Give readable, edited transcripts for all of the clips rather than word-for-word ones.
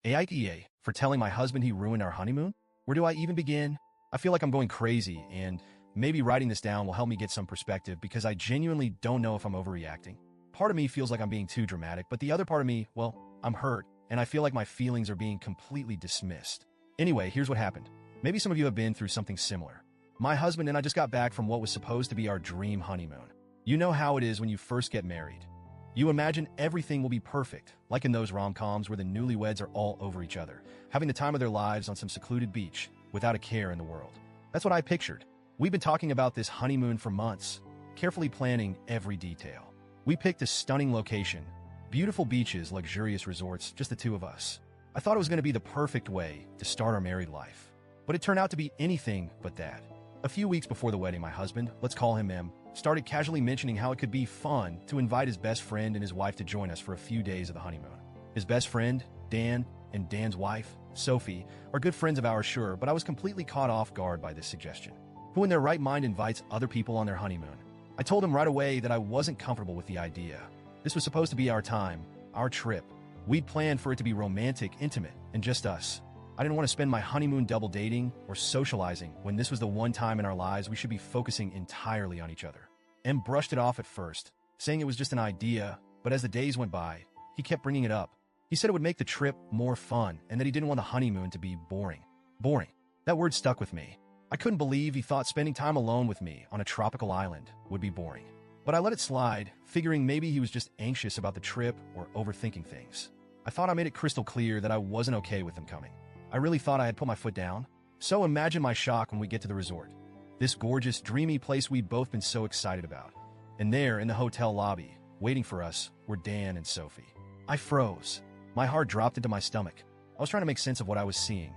AITA for telling my husband he ruined our honeymoon? Where do I even begin? I feel like I'm going crazy, and maybe writing this down will help me get some perspective because I genuinely don't know if I'm overreacting. Part of me feels like I'm being too dramatic, but the other part of me, well, I'm hurt, and I feel like my feelings are being completely dismissed. Anyway, here's what happened. Maybe some of you have been through something similar. My husband and I just got back from what was supposed to be our dream honeymoon. You know how it is when you first get married. You imagine everything will be perfect, like in those rom-coms where the newlyweds are all over each other, having the time of their lives on some secluded beach, without a care in the world. That's what I pictured. We've been talking about this honeymoon for months, carefully planning every detail. We picked a stunning location, beautiful beaches, luxurious resorts, just the two of us. I thought it was going to be the perfect way to start our married life. But it turned out to be anything but that. A few weeks before the wedding, my husband, let's call him M, started casually mentioning how it could be fun to invite his best friend and his wife to join us for a few days of the honeymoon. His best friend, Dan, and Dan's wife, Sophie, are good friends of ours, sure, but I was completely caught off guard by this suggestion. Who in their right mind invites other people on their honeymoon? I told him right away that I wasn't comfortable with the idea. This was supposed to be our time, our trip. We'd planned for it to be romantic, intimate, and just us. I didn't want to spend my honeymoon double dating or socializing when this was the one time in our lives we should be focusing entirely on each other. M brushed it off at first, saying it was just an idea, but as the days went by, he kept bringing it up. He said it would make the trip more fun and that he didn't want the honeymoon to be boring. Boring. That word stuck with me. I couldn't believe he thought spending time alone with me on a tropical island would be boring. But I let it slide, figuring maybe he was just anxious about the trip or overthinking things. I thought I made it crystal clear that I wasn't okay with him coming. I really thought I had put my foot down. So imagine my shock when we get to the resort. This gorgeous, dreamy place we'd both been so excited about. And there, in the hotel lobby, waiting for us, were Dan and Sophie. I froze. My heart dropped into my stomach. I was trying to make sense of what I was seeing.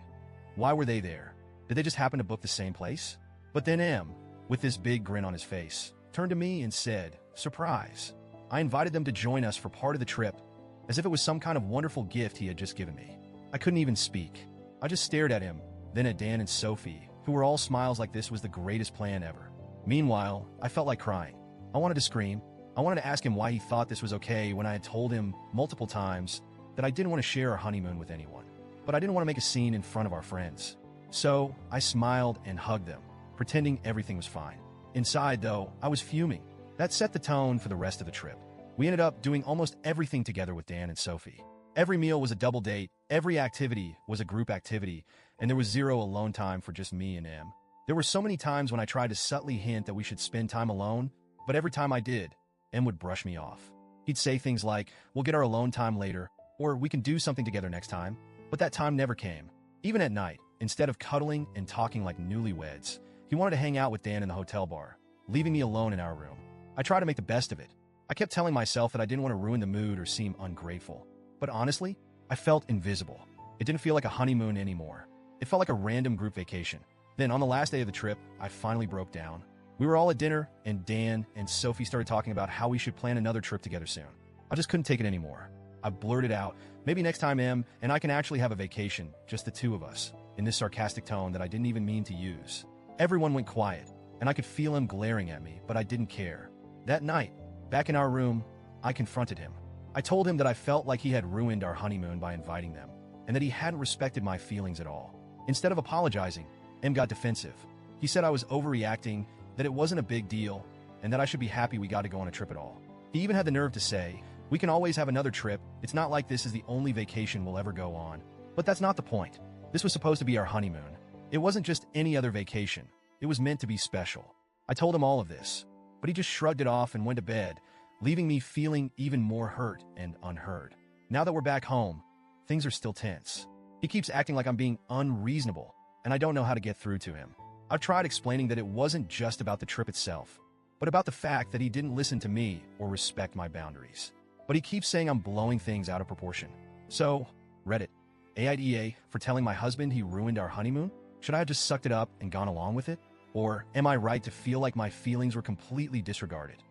Why were they there? Did they just happen to book the same place? But then M, with this big grin on his face, turned to me and said, "Surprise." I invited them to join us for part of the trip, as if it was some kind of wonderful gift he had just given me. I couldn't even speak. I just stared at him, then at Dan and Sophie, who were all smiles like this was the greatest plan ever. Meanwhile, I felt like crying. I wanted to scream. I wanted to ask him why he thought this was okay when I had told him multiple times that I didn't want to share our honeymoon with anyone. But I didn't want to make a scene in front of our friends. So I smiled and hugged them, pretending everything was fine. Inside, though, I was fuming. That set the tone for the rest of the trip. We ended up doing almost everything together with Dan and Sophie. Every meal was a double date, every activity was a group activity, and there was zero alone time for just me and M. There were so many times when I tried to subtly hint that we should spend time alone, but every time I did, M would brush me off. He'd say things like, "We'll get our alone time later," or "We can do something together next time," but that time never came. Even at night, instead of cuddling and talking like newlyweds, he wanted to hang out with Dan in the hotel bar, leaving me alone in our room. I tried to make the best of it. I kept telling myself that I didn't want to ruin the mood or seem ungrateful. But honestly, I felt invisible. It didn't feel like a honeymoon anymore. It felt like a random group vacation. Then, on the last day of the trip, I finally broke down. We were all at dinner, and Dan and Sophie started talking about how we should plan another trip together soon. I just couldn't take it anymore. I blurted out, "Maybe next time, M, and I can actually have a vacation, just the two of us," in this sarcastic tone that I didn't even mean to use. Everyone went quiet, and I could feel him glaring at me, but I didn't care. That night, back in our room, I confronted him. I told him that I felt like he had ruined our honeymoon by inviting them, and that he hadn't respected my feelings at all. Instead of apologizing, M got defensive. He said I was overreacting, that it wasn't a big deal, and that I should be happy we got to go on a trip at all. He even had the nerve to say, "We can always have another trip. It's not like this is the only vacation we'll ever go on." But that's not the point. This was supposed to be our honeymoon. It wasn't just any other vacation. It was meant to be special. I told him all of this, but he just shrugged it off and went to bed, leaving me feeling even more hurt and unheard. Now that we're back home, things are still tense. He keeps acting like I'm being unreasonable, and I don't know how to get through to him. I've tried explaining that it wasn't just about the trip itself, but about the fact that he didn't listen to me or respect my boundaries. But he keeps saying I'm blowing things out of proportion. So, Reddit, AITA for telling my husband he ruined our honeymoon? Should I have just sucked it up and gone along with it? Or am I right to feel like my feelings were completely disregarded?